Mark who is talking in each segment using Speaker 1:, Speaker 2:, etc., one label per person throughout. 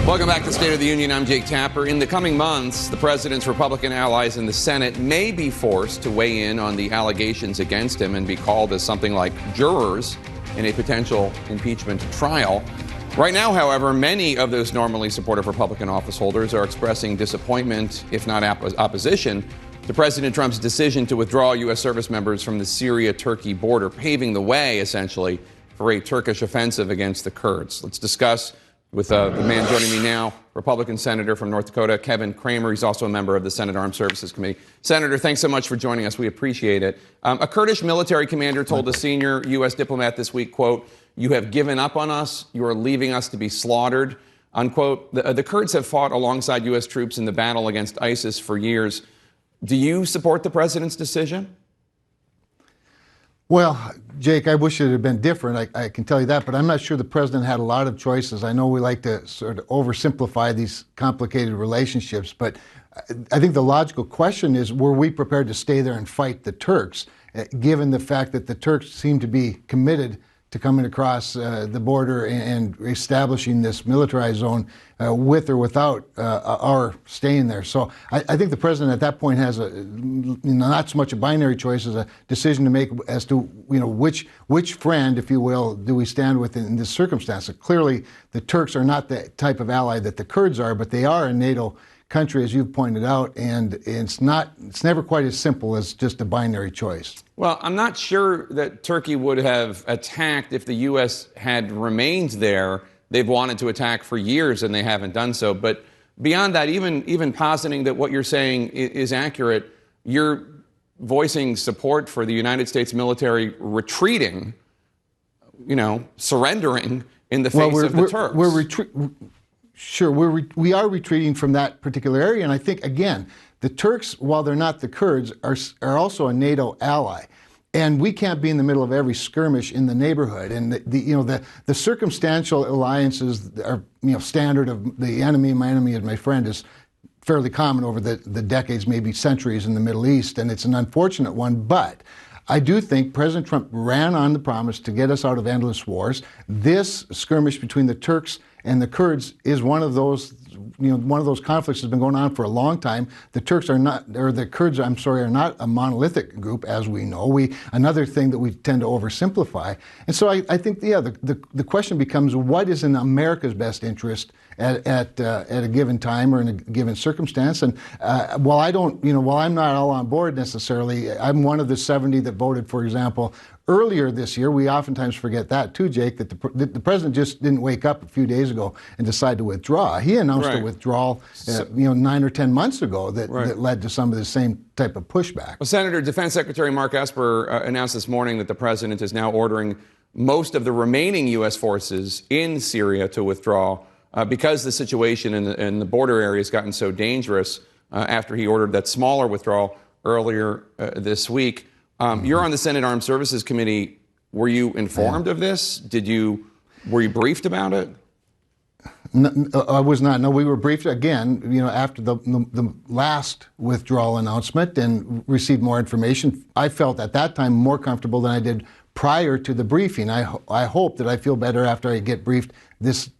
Speaker 1: Welcome back to State of the Union. I'm Jake Tapper. In the coming months, the president's Republican allies in the Senate may be forced to weigh in on the allegations against him and be called as something like jurors in a potential impeachment trial. Right now, however, many of those normally supportive Republican office holders are expressing disappointment, if not opposition, to President Trump's decision to withdraw U.S. service members from the Syria-Turkey border, paving the way, essentially, for a Turkish offensive against the Kurds. Let's discuss with the man joining me now, Republican Senator from North Dakota, Kevin Cramer. He's also a member of the Senate Armed Services Committee. Senator, thanks so much for joining us. We appreciate it. A Kurdish military commander told a senior U.S. diplomat this week, quote, "You have given up on us. You are leaving us to be slaughtered," unquote. The Kurds have fought alongside U.S. troops in the battle against ISIS for years. Do you support the president's decision?
Speaker 2: Well, Jake, I wish it had been different. I can tell you that, but I'm not sure the president had a lot of choices. I know we like to sort of oversimplify these complicated relationships, but I think the logical question is, were we prepared to stay there and fight the Turks, given the fact that the Turks seem to be committed to coming across the border and establishing this militarized zone with or without our staying there. So I think the president at that point has not so much a binary choice as a decision to make as to which friend, if you will, do we stand with in this circumstance. So clearly, the Turks are not the type of ally that the Kurds are, but they are a NATO country, as you've pointed out, and it's never quite as simple as just a binary choice.
Speaker 1: Well, I'm not sure that Turkey would have attacked if the U.S. had remained there. They've wanted to attack for years, and they haven't done so. But beyond that, even positing that what you're saying is accurate, you're voicing support for the United States military retreating, surrendering in the face of the Turks.
Speaker 2: Sure, we are retreating from that particular area, and I think, again, the Turks, while they're not the Kurds, are also a NATO ally, and we can't be in the middle of every skirmish in the neighborhood. And the circumstantial alliances are standard of the enemy. My enemy is my friend is fairly common over the decades, maybe centuries in the Middle East, and it's an unfortunate one, but I do think President Trump ran on the promise to get us out of endless wars. This skirmish between the Turks and the Kurds is one of those conflicts that's been going on for a long time. The Kurds, are not a monolithic group, as we know. Another thing that we tend to oversimplify. And so I think, the question becomes, what is in America's best interest at a given time or in a given circumstance? And while I'm not all on board necessarily, I'm one of the 70 that voted, for example, earlier this year. We oftentimes forget that too, Jake, that the president just didn't wake up a few days ago and decide to withdraw. He announced a withdrawal, 9 or 10 months ago that led to some of the same type of pushback. Well,
Speaker 1: Senator, Defense Secretary Mark Esper announced this morning that the president is now ordering most of the remaining U.S. forces in Syria to withdraw because the situation in the border area has gotten so dangerous after he ordered that smaller withdrawal earlier this week. You're on the Senate Armed Services Committee. Were you informed of this? Were you briefed about it?
Speaker 2: No, I was not. No, we were briefed again, after the last withdrawal announcement and received more information. I felt at that time more comfortable than I did prior to the briefing. I hope that I feel better after I get briefed this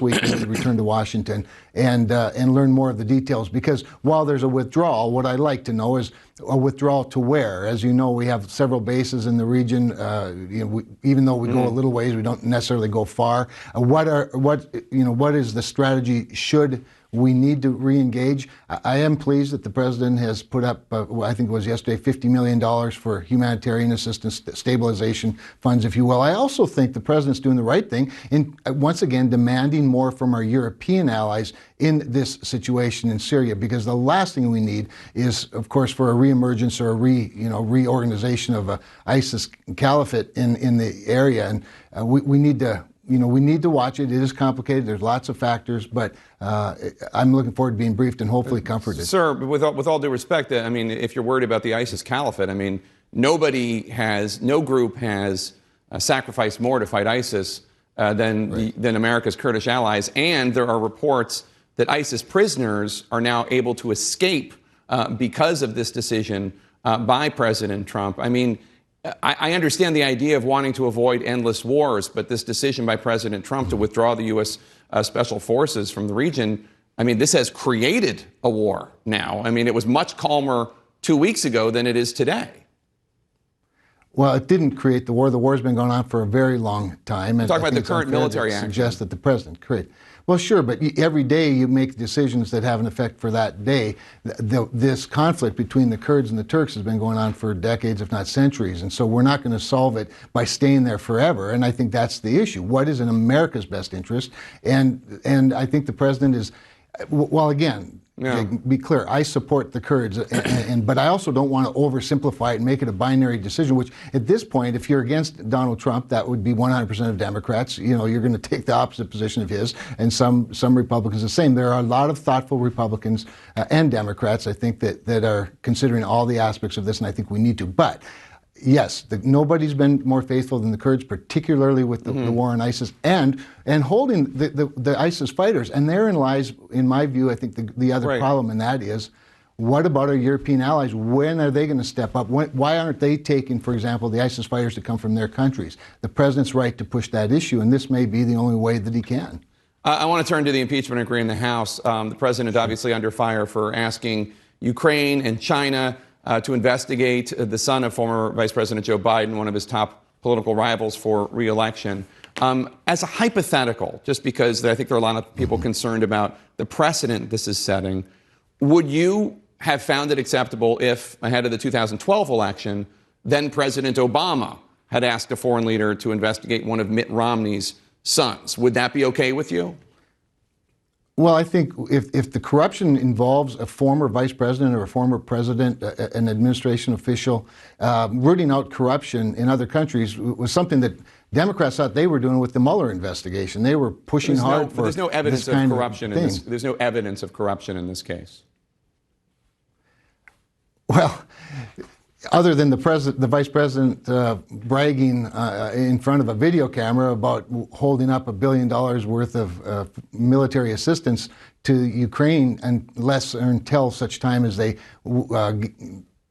Speaker 2: week when we return to Washington and learn more of the details. Because while there's a withdrawal, what I'd like to know is a withdrawal to where. As you know, we have several bases in the region. Even though we go a little ways, we don't necessarily go far. What is the strategy should we need to re-engage? I am pleased that the president has put up, I think it was yesterday, $50 million for humanitarian assistance, stabilization funds, if you will. I also think the president's doing the right thing in, once again, demanding more from our European allies in this situation in Syria, because the last thing we need is, of course, for a reemergence or a reorganization of a ISIS caliphate in the area. And we need to we need to watch it. It is complicated. There's lots of factors, but I'm looking forward to being briefed and hopefully comforted.
Speaker 1: Sir, with all due respect, I mean, if you're worried about the ISIS caliphate, I mean, no group has sacrificed more to fight ISIS than America's Kurdish allies. And there are reports that ISIS prisoners are now able to escape because of this decision by President Trump. I mean, I understand the idea of wanting to avoid endless wars, but this decision by President Trump to withdraw the U.S. Special Forces from the region, I mean, this has created a war now. I mean, it was much calmer 2 weeks ago than it is today.
Speaker 2: Well, it didn't create the war. The war's been going on for a very long time. And
Speaker 1: talk about the current military action.
Speaker 2: Suggest that the president created. Well, sure, but every day you make decisions that have an effect for that day. This conflict between the Kurds and the Turks has been going on for decades, if not centuries, and so we're not going to solve it by staying there forever. And I think that's the issue. What is in America's best interest? And I think the president is, well, again. Yeah. Be clear, I support the Kurds, but I also don't want to oversimplify it and make it a binary decision, which at this point, if you're against Donald Trump, that would be 100% of Democrats. You know, you're going to take the opposite position of his, and some Republicans the same. There are a lot of thoughtful Republicans and Democrats, I think, that are considering all the aspects of this, and I think we need to. But yes, nobody's been more faithful than the Kurds, particularly with the war on ISIS and holding the ISIS fighters. And therein lies, in my view, I think the other problem, and that is, what about our European allies? When are they going to step up? Why aren't they taking, for example, the ISIS fighters to come from their countries? The president's right to push that issue, and this may be the only way that he can.
Speaker 1: I want to turn to the impeachment inquiry in the House. The president obviously under fire for asking Ukraine and China to investigate the son of former Vice President Joe Biden, one of his top political rivals for re-election. As a hypothetical, just because I think there are a lot of people concerned about the precedent this is setting, would you have found it acceptable if, ahead of the 2012 election, then President Obama had asked a foreign leader to investigate one of Mitt Romney's sons? Would that be okay with you?
Speaker 2: Well, I think if the corruption involves a former vice president or a former president, an administration official, rooting out corruption in other countries was something that Democrats thought they were doing with the Mueller investigation. They were pushing hard for
Speaker 1: there's no evidence of corruption in this. There's no evidence of corruption in this case.
Speaker 2: Well, other than the vice president bragging in front of a video camera about holding up $1 billion worth of military assistance to Ukraine until such time as they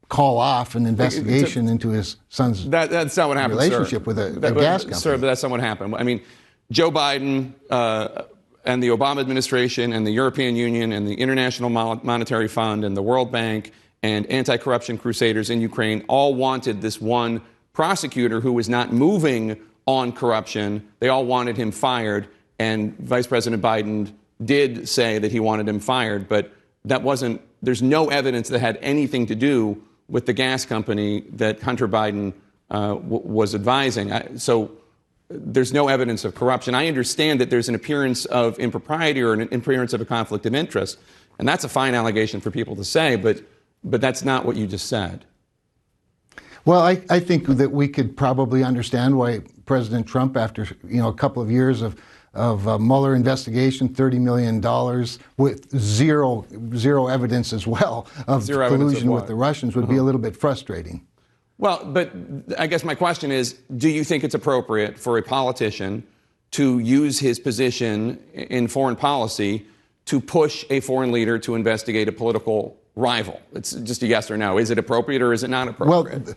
Speaker 2: call off an investigation into his son's
Speaker 1: that's not what happened,
Speaker 2: relationship with a gas company.
Speaker 1: Sir, but that's not what happened. I mean, Joe Biden and the Obama administration and the European Union and the International Monetary Fund and the World Bank and anti-corruption crusaders in Ukraine all wanted this one prosecutor who was not moving on corruption. They all wanted him fired, and Vice President Biden did say that he wanted him fired, but there's no evidence that had anything to do with the gas company that Hunter Biden was advising. So there's no evidence of corruption. I understand that there's an appearance of impropriety or an appearance of a conflict of interest, and that's a fine allegation for people to say, but that's not what you just said.
Speaker 2: Well, I think that we could probably understand why President Trump, after a couple of years of Mueller investigation, $30 million with zero evidence as well of collusion with the Russians, would be a little bit frustrating.
Speaker 1: Well, but I guess my question is, do you think it's appropriate for a politician to use his position in foreign policy to push a foreign leader to investigate a political rival? It's just a yes or no. Is it appropriate or is it not appropriate?
Speaker 2: Well,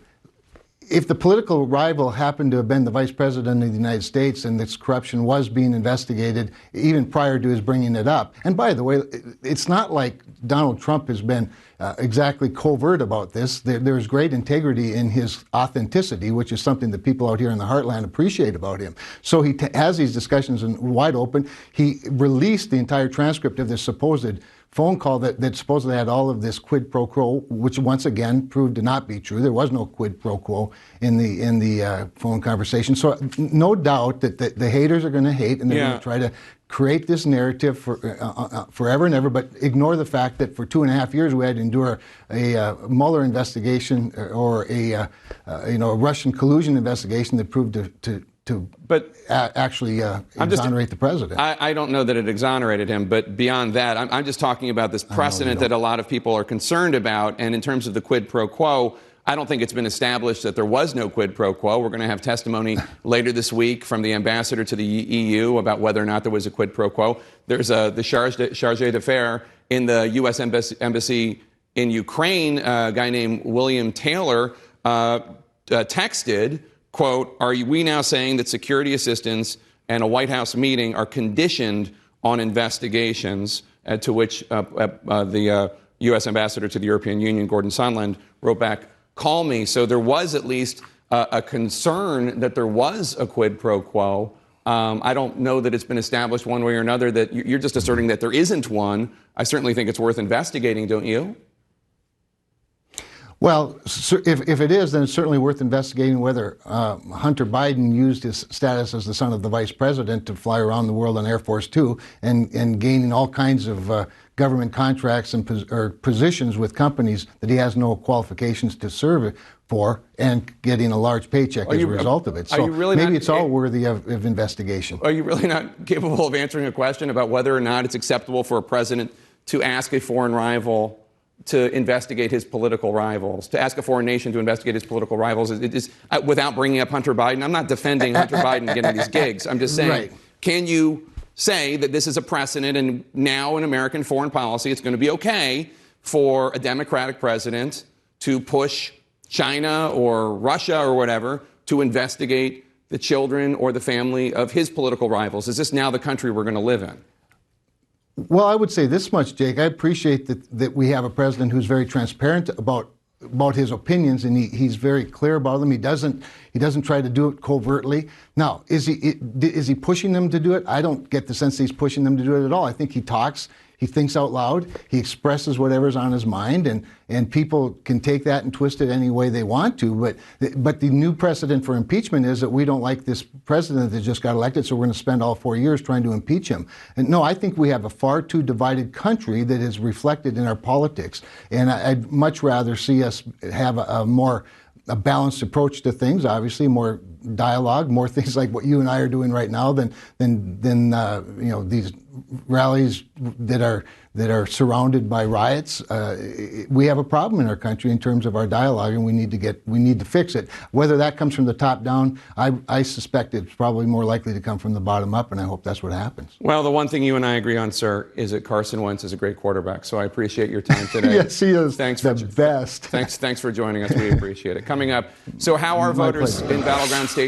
Speaker 2: if the political rival happened to have been the vice president of the United States and this corruption was being investigated even prior to his bringing it up, and by the way, it's not like Donald Trump has been exactly covert about this. There's great integrity in his authenticity, which is something that people out here in the heartland appreciate about him. So he has these discussions wide open. He released the entire transcript of this supposed phone call that supposedly had all of this quid pro quo, which once again proved to not be true. There was no quid pro quo in the phone conversation. So no doubt that the haters are going to hate, and they're going to try to create this narrative for forever and ever, but ignore the fact that for 2.5 years we had to endure a Mueller investigation or a Russian collusion investigation that proved to actually exonerate the president.
Speaker 1: I don't know that it exonerated him, but beyond that, I'm just talking about this precedent that a lot of people are concerned about. And in terms of the quid pro quo, I don't think it's been established that there was no quid pro quo. We're going to have testimony later this week from the ambassador to the EU about whether or not there was a quid pro quo. There's the charge d'affaires in the U.S. embassy in Ukraine, a guy named William Taylor, texted, quote, "Are we now saying that security assistance and a White House meeting are conditioned on investigations?" To which the U.S. ambassador to the European Union, Gordon Sondland, wrote back, "Call me." So there was at least a concern that there was a quid pro quo. I don't know that it's been established one way or another. That you're just asserting that there isn't one. I certainly think it's worth investigating, don't you?
Speaker 2: Well, if it is, then it's certainly worth investigating whether Hunter Biden used his status as the son of the vice president to fly around the world on Air Force Two and gaining all kinds of government contracts and positions with companies that he has no qualifications to serve for, and getting a large paycheck as a result of it. So maybe it's all worthy of investigation.
Speaker 1: Are you really not capable of answering a question about whether or not it's acceptable for a president to ask a foreign rival to investigate his political rivals, to ask a foreign nation to investigate his political rivals, without bringing up Hunter Biden? I'm not defending Hunter Biden getting these gigs. I'm just saying, right. Can you say that this is a precedent, and now in American foreign policy, it's going to be okay for a Democratic president to push China or Russia or whatever to investigate the children or the family of his political rivals? Is this now the country we're going to live in?
Speaker 2: Well, I would say this much, Jake. I appreciate that we have a president who's very transparent about his opinions, and he's very clear about them. He doesn't try to do it covertly. Now, is he pushing them to do it? I don't get the sense that he's pushing them to do it at all. I think he talks. He thinks out loud. He expresses whatever's on his mind, and people can take that and twist it any way they want to. But the new precedent for impeachment is that we don't like this president that just got elected, so we're going to spend all 4 years trying to impeach him. And no, I think we have a far too divided country that is reflected in our politics. And I'd much rather see us have a balanced approach to things, obviously, more dialogue, more things like what you and I are doing right now than these rallies that are surrounded by riots. We have a problem in our country in terms of our dialogue, and we need to fix it. Whether that comes from the top down, I suspect it's probably more likely to come from the bottom up, and I hope that's what happens.
Speaker 1: Well, the one thing you and I agree on, sir, is that Carson Wentz is a great quarterback. So I appreciate your time today.
Speaker 2: Yes, he is. Thanks the best.
Speaker 1: Thanks for joining us. We appreciate it. Coming up, so how are voters in battleground states